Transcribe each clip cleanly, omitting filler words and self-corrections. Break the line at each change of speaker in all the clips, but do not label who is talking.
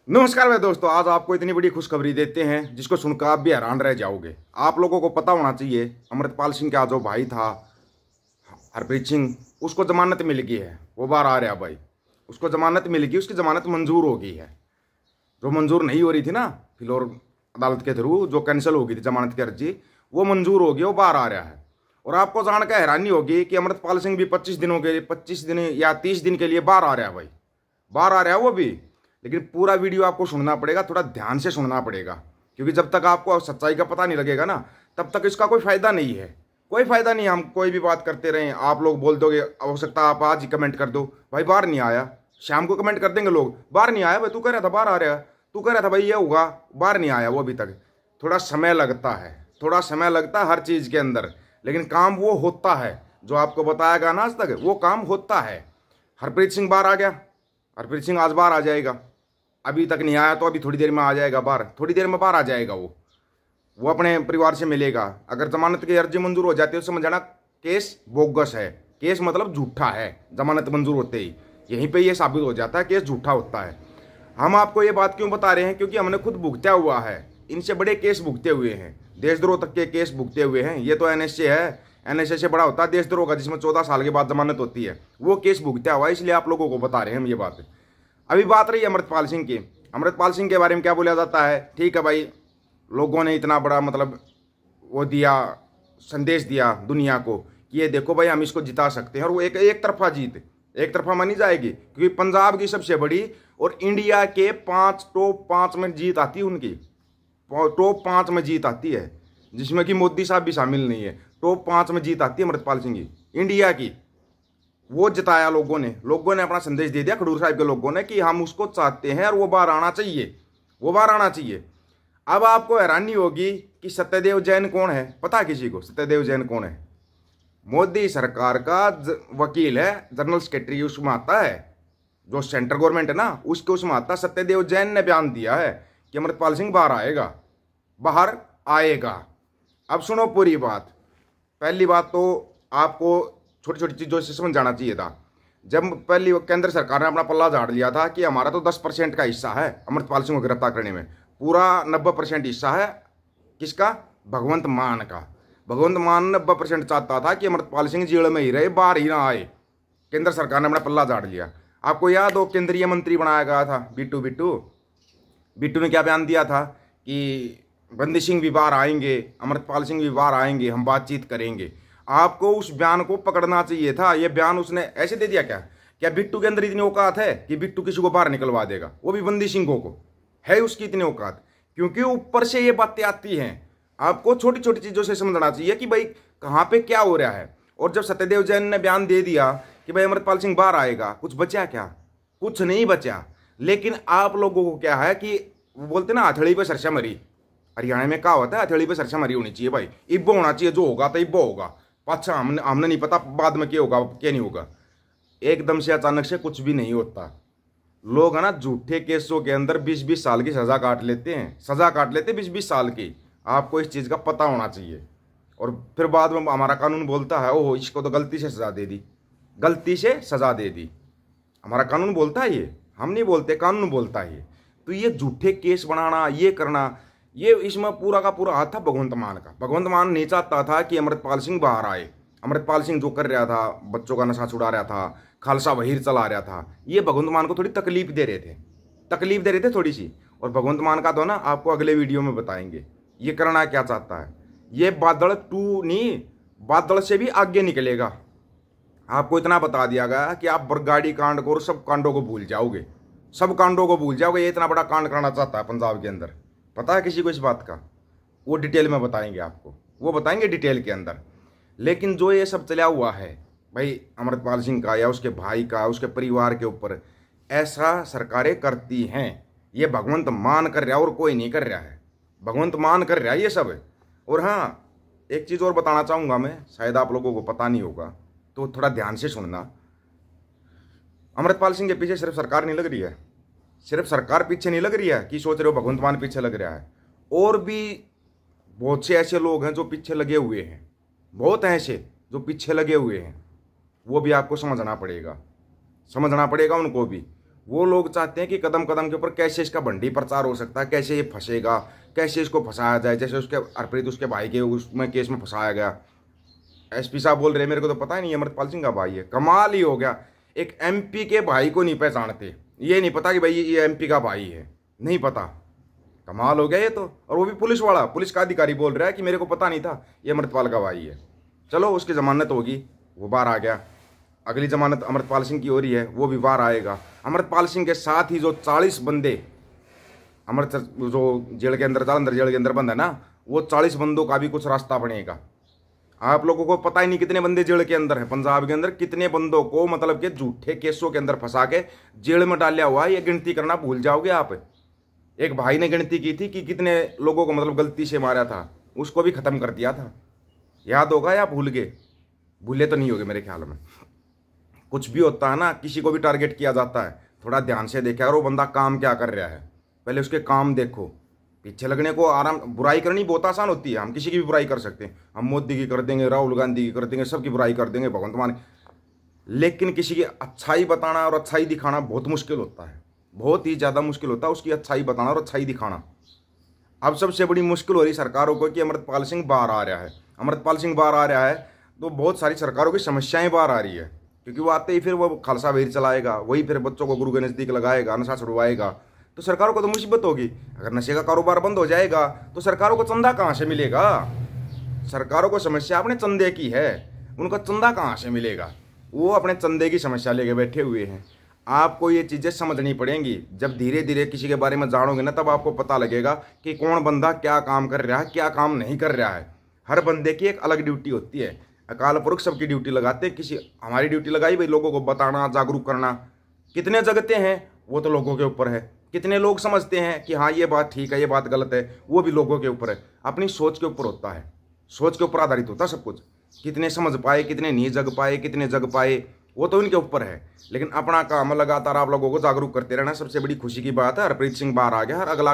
नमस्कार भाई दोस्तों, आज आपको इतनी बड़ी खुशखबरी देते हैं जिसको सुनकर आप भी हैरान रह जाओगे। आप लोगों को पता होना चाहिए, अमृतपाल सिंह का जो भाई था हरप्रीत सिंह, उसको जमानत मिल गई है। वो बाहर आ रहा भाई, उसको जमानत मिल गई, उसकी जमानत मंजूर हो गई है। जो मंजूर नहीं हो रही थी ना फिलौर अदालत के थ्रू, जो कैंसिल हो गई थी जमानत की अर्जी, वो मंजूर हो गई, वो बाहर आ रहा है। और आपको जानकर हैरानी होगी कि अमृतपाल सिंह भी 25 दिनों के लिए, 25 दिन या 30 दिन के लिए बाहर आ रहा है भाई, बाहर आ रहा है वो भी। लेकिन पूरा वीडियो आपको सुनना पड़ेगा, थोड़ा ध्यान से सुनना पड़ेगा, क्योंकि जब तक आपको सच्चाई का पता नहीं लगेगा ना, तब तक इसका कोई फायदा नहीं है। कोई फायदा नहीं, हम कोई भी बात करते रहें, आप लोग बोल दोगे, आवश्यकता आप आज ही कमेंट कर दो भाई बाहर नहीं आया, शाम को कमेंट कर देंगे लोग, बाहर नहीं आया भाई, तू कह रहा था बाहर आ रहा है, तू कह रहा था भाई ये होगा, बाहर नहीं आया वो अभी तक। थोड़ा समय लगता है, थोड़ा समय लगता है हर चीज़ के अंदर, लेकिन काम वो होता है जो आपको बताया गया ना आज तक, वो काम होता है। हरप्रीत सिंह बाहर आ गया, हरप्रीत सिंह आज बाहर आ जाएगा। अभी तक नहीं आया तो अभी थोड़ी देर में आ जाएगा बाहर, थोड़ी देर में बाहर आ जाएगा। वो अपने परिवार से मिलेगा। अगर जमानत की अर्जी मंजूर हो जाती है तो समझ जाना केस बोगस है, केस मतलब झूठा है। जमानत मंजूर होते ही यहीं पे ये साबित हो जाता है केस झूठा होता है। हम आपको ये बात क्यों बता रहे हैं? क्योंकि हमने खुद भुगता हुआ है, इनसे बड़े केस भुगते हुए हैं, देशद्रोह तक के केस भुगते हुए हैं। ये तो एनएसए है, एनएसए से बड़ा होता है देशद्रोह का, जिसमें 14 साल के बाद जमानत होती है। वो केस भुगता हुआ है, इसलिए आप लोगों को बता रहे हैं हम ये बात। अभी बात रही अमृतपाल सिंह की। अमृतपाल सिंह के बारे में क्या बोला जाता है? ठीक है भाई, लोगों ने इतना बड़ा मतलब वो दिया, संदेश दिया दुनिया को कि ये देखो भाई हम इसको जिता सकते हैं। और वो एक तरफा जीत, एक तरफा मानी जाएगी, क्योंकि पंजाब की सबसे बड़ी और इंडिया के टॉप 5 में जीत आती है उनकी, टॉप 5 में जीत आती है, जिसमें कि मोदी साहब भी शामिल नहीं है। टॉप 5 में जीत आती है अमृतपाल सिंह की, इंडिया की। वो जिताया लोगों ने अपना संदेश दे दिया, खडूर साहिब के लोगों ने, कि हम उसको चाहते हैं और वो बाहर आना चाहिए, वो बाहर आना चाहिए। अब आपको हैरानी होगी कि सत्यदेव जैन कौन है? पता है किसी को सत्यदेव जैन कौन है? मोदी सरकार का वकील है, जनरल सेक्रेटरी उसमें आता है, जो सेंट्रल गवर्नमेंट है ना उसके उसमें आता। सत्यदेव जैन ने बयान दिया है कि अमृतपाल सिंह बाहर आएगा, बाहर आएगा। अब सुनो पूरी बात। पहली बात तो आपको छोटी छोटी चीज़ों से समझ जाना चाहिए था। जब पहली केंद्र सरकार ने अपना पल्ला झाड़ लिया था कि हमारा तो 10% का हिस्सा है अमृतपाल सिंह को गिरफ्तार करने में, पूरा 90% हिस्सा है किसका? भगवंत मान का। भगवंत मान 90% चाहता था कि अमृतपाल सिंह जेल में ही रहे, बाहर ही ना आए। केंद्र सरकार ने अपना पल्ला झाड़ लिया। आपको याद हो केंद्रीय मंत्री बनाया गया था बिट्टू ने क्या बयान दिया था कि बंदी सिंह भी बाहर आएंगे, अमृतपाल सिंह भी बाहर आएंगे, हम बातचीत करेंगे। आपको उस बयान को पकड़ना चाहिए था। ये बयान उसने ऐसे दे दिया क्या बिट्टू के अंदर इतनी औकात है कि बिट्टू किसी को बाहर निकलवा देगा? वो भी बंदी सिंहों को है उसकी इतनी औकात? क्योंकि ऊपर से ये बातें आती हैं। आपको छोटी छोटी चीज़ों से समझना चाहिए कि भाई कहाँ पे क्या हो रहा है। और जब सत्यदेव जैन ने बयान दे दिया कि भाई अमृतपाल सिंह बाहर आएगा, कुछ बचा क्या? कुछ नहीं बचा। लेकिन आप लोगों को क्या है कि वो बोलते ना हथेली पे सरसा मरी, हरियाणा में क्या होता है, हथेली पे सरसा मरी होनी चाहिए भाई। इब्बो होना चाहिए, जो होगा तो इब्बो होगा। अच्छा हमने नहीं पता बाद में क्या होगा क्या नहीं होगा। एकदम से अचानक से कुछ भी नहीं होता। लोग है ना झूठे केसों के अंदर 20-20 साल की सजा काट लेते हैं, 20-20 साल की। आपको इस चीज़ का पता होना चाहिए। और फिर बाद में हमारा कानून बोलता है ओहो इसको तो गलती से सजा दे दी, गलती से सजा दे दी। हमारा कानून बोलता है ये, हम नहीं बोलते, कानून बोलता है ये। तो ये झूठे केस बनाना, ये करना, ये इसमें पूरा का पूरा हाथ था भगवंत मान का। भगवंत मान नहीं चाहता था कि अमृतपाल सिंह बाहर आए। अमृतपाल सिंह जो कर रहा था, बच्चों का नशा छुड़ा रहा था, खालसा वहीर चला रहा था, ये भगवंत मान को थोड़ी तकलीफ दे रहे थे थोड़ी सी। और भगवंत मान का तो ना आपको अगले वीडियो में बताएंगे ये करना क्या चाहता है। ये बादल 2 नहीं, बादल से भी आगे निकलेगा। आपको इतना बता दिया गया कि आप बरगाड़ी कांड को और सब कांडों को भूल जाओगे, सब कांडों को भूल जाओगे। ये इतना बड़ा कांड करना चाहता है पंजाब के अंदर। पता है किसी को इस बात का? वो डिटेल में बताएंगे आपको, वो बताएंगे डिटेल के अंदर। लेकिन जो ये सब चला हुआ है भाई अमृतपाल सिंह का या उसके भाई का, उसके परिवार के ऊपर, ऐसा सरकारें करती हैं। ये भगवंत मान कर रहा है और कोई नहीं कर रहा है, भगवंत मान कर रहा है ये सब। और हाँ, एक चीज़ और बताना चाहूँगा मैं, शायद आप लोगों को पता नहीं होगा, तो थोड़ा ध्यान से सुनना। अमृतपाल सिंह के पीछे सिर्फ सरकार नहीं लग रही है, सिर्फ सरकार पीछे नहीं लग रही है कि सोच रहे हो भगवंत मान पीछे लग रहा है। और भी बहुत से ऐसे लोग हैं जो पीछे लगे हुए हैं, बहुत ऐसे जो पीछे लगे हुए हैं। वो भी आपको समझना पड़ेगा उनको भी। वो लोग चाहते हैं कि कदम कदम के ऊपर कैसे इसका भंडी प्रचार हो सकता है, कैसे ये फंसेगा, कैसे इसको फंसाया जाए। जैसे उसके हरप्रीत उसके भाई के उसमें केस में फंसाया गया। एसपी साहब बोल रहे हैं मेरे को तो पता ही नहीं अमृतपाल सिंह का भाई है। कमाल ही हो गया, एक एमपी के भाई को नहीं पहचानते, ये नहीं पता कि भाई ये एमपी का भाई है, नहीं पता। कमाल हो गया ये तो। और वो भी पुलिस वाला, पुलिस का अधिकारी बोल रहा है कि मेरे को पता नहीं था ये अमृतपाल का भाई है। चलो उसकी जमानत होगी, वो बाहर आ गया। अगली जमानत अमृतपाल सिंह की हो रही है, वो भी बाहर आएगा। अमृतपाल सिंह के साथ ही जो 40 बंदे जो जेल के अंदर जालंधर जेल के अंदर बंद है ना, वो 40 बंदों का भी कुछ रास्ता बनेगा। आप लोगों को पता ही नहीं कितने बंदे जेल के अंदर हैं। पंजाब के अंदर कितने बंदों को मतलब के झूठे केसों के अंदर फंसा के जेल में डाला हुआ है, ये गिनती करना भूल जाओगे आप। एक भाई ने गिनती की थी कि कितने लोगों को मतलब गलती से मारा था, उसको भी खत्म कर दिया था। याद होगा या भूल गए? भूले तो नहीं होगे मेरे ख्याल में। कुछ भी होता है ना, किसी को भी टारगेट किया जाता है, थोड़ा ध्यान से देखा करो बंदा काम क्या कर रहा है, पहले उसके काम देखो। पीछे लगने को आराम, बुराई करनी बहुत आसान होती है, हम किसी की भी बुराई कर सकते हैं। हम मोदी की कर देंगे, राहुल गांधी की कर देंगे, सबकी बुराई कर देंगे, भगवंत मान। लेकिन किसी की अच्छाई बताना और अच्छाई दिखाना बहुत मुश्किल होता है, बहुत ही ज़्यादा मुश्किल होता है उसकी अच्छाई बताना और अच्छाई दिखाना। अब सबसे बड़ी मुश्किल हो रही सरकारों को कि अमृतपाल सिंह बाहर आ रहा है। अमृतपाल सिंह बाहर आ रहा है तो बहुत सारी सरकारों की समस्याएं बाहर आ रही है, क्योंकि वो आते ही फिर वो खालसा वेर चलाएगा, वही फिर बच्चों को गुरु के नज़दीक लगाएगा, नशा छुड़वाएगा, तो सरकारों को तो मुसीबत होगी। अगर नशे का कारोबार बंद हो जाएगा तो सरकारों को चंदा कहाँ से मिलेगा? सरकारों को समस्या अपने चंदे की है, उनका चंदा कहाँ से मिलेगा? वो अपने चंदे की समस्या लेके बैठे हुए हैं। आपको ये चीज़ें समझनी पड़ेंगी। जब धीरे धीरे किसी के बारे में जानोगे ना, तब आपको पता लगेगा कि कौन बंदा क्या काम कर रहा है, क्या काम नहीं कर रहा है। हर बंदे की एक अलग ड्यूटी होती है। अकाल पुरख सबकी ड्यूटी लगाते हैं, किसी हमारी ड्यूटी लगाई भाई लोगों को बताना, जागरूक करना। कितने जगते हैं वो तो लोगों के ऊपर है, कितने लोग समझते हैं कि हाँ ये बात ठीक है, ये बात गलत है, वो भी लोगों के ऊपर है। अपनी सोच के ऊपर होता है, सोच के ऊपर आधारित होता है सब कुछ। कितने समझ पाए, कितने नहीं जग पाए, कितने जग पाए, वो तो इनके ऊपर है। लेकिन अपना काम लगातार आप लोगों को जागरूक करते रहना सबसे बड़ी खुशी की बात है। हरप्रीत सिंह बाहर आ गया, हर अगला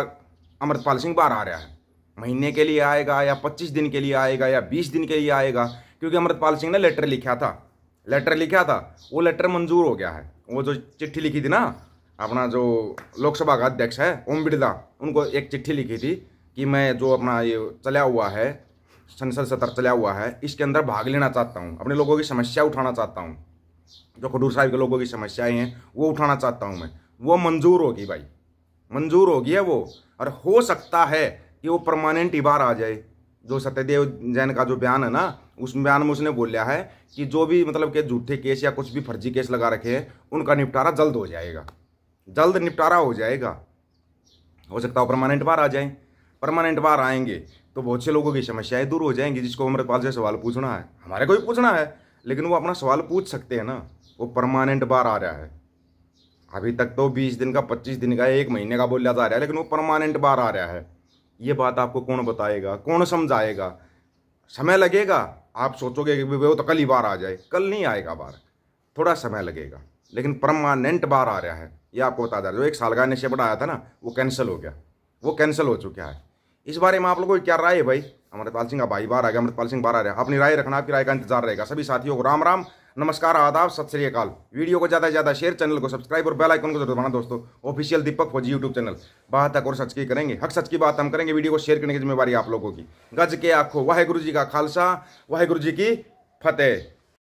अमृतपाल सिंह बाहर आ रहा है। महीने के लिए आएगा या 25 दिन के लिए आएगा या 20 दिन के लिए आएगा, क्योंकि अमृतपाल सिंह ने लेटर लिखा था, वो लेटर मंजूर हो गया है। वो जो चिट्ठी लिखी थी ना, अपना जो लोकसभा का अध्यक्ष है ओम बिरला, उनको एक चिट्ठी लिखी थी कि मैं जो अपना ये चला हुआ है संसद सत्र चला हुआ है, इसके अंदर भाग लेना चाहता हूँ, अपने लोगों की समस्या उठाना चाहता हूँ, जो खडूर साहिब के लोगों की समस्याएं हैं वो उठाना चाहता हूँ मैं। वो मंजूर होगी भाई, मंजूर होगी है वो। और हो सकता है कि वो परमानेंट ही बाहर आ जाए। जो सत्यदेव जैन का जो बयान है ना, उस बयान में उसने बोला है कि जो भी मतलब कि झूठे केस या कुछ भी फर्जी केस लगा रखे हैं, उनका निपटारा जल्द हो जाएगा, जल्द निपटारा हो जाएगा। हो सकता है परमानेंट बाहर आ जाए। परमानेंट बाहर आएंगे तो बहुत से लोगों की समस्याएं दूर हो जाएंगी। जिसको अमृतपाल से सवाल पूछना है, हमारे को भी पूछना है, लेकिन वो अपना सवाल पूछ सकते हैं ना। वो परमानेंट बाहर आ रहा है। अभी तक तो 20 दिन का, 25 दिन का, 1 महीने का बोला जा रहा है, लेकिन वो परमानेंट बाहर आ रहा है। ये बात आपको कौन बताएगा, कौन समझाएगा? समय लगेगा। आप सोचोगे कि वो तो कल ही बाहर आ जाए, कल नहीं आएगा बाहर, थोड़ा समय लगेगा, लेकिन परमानेंट बाहर आ रहा है। ये आपको बता दें। जो 1 साल का नशे बढ़ाया था ना, वो कैंसिल हो गया, वो कैंसिल हो चुका है। इस बारे में आप लोगों की क्या राय है भाई? अमृतपाल सिंह का भाई बाहर आ गया, अमृतपाल सिंह बाहर आ रहा है। अपनी राय रखना, आपकी राय का इंतजार रहेगा। सभी साथियों को राम राम, नमस्कार, आदाब, सत श्री अकाल। वीडियो को ज़्यादा से ज़्यादा शेयर, चैनल को सब्सक्राइब और बेल आइकन को दबाना दोस्तों। ऑफिशियल दीपक फौजी यूट्यूब चैनल। बात हक और सच की करेंगे, हक सच की बात हम करेंगे। वीडियो को शेयर करने की जिम्मेवारी आप लोगों की। गज के आखो, वाहेगुरु जी का खालसा, वाहेगुरु जी की फतेह।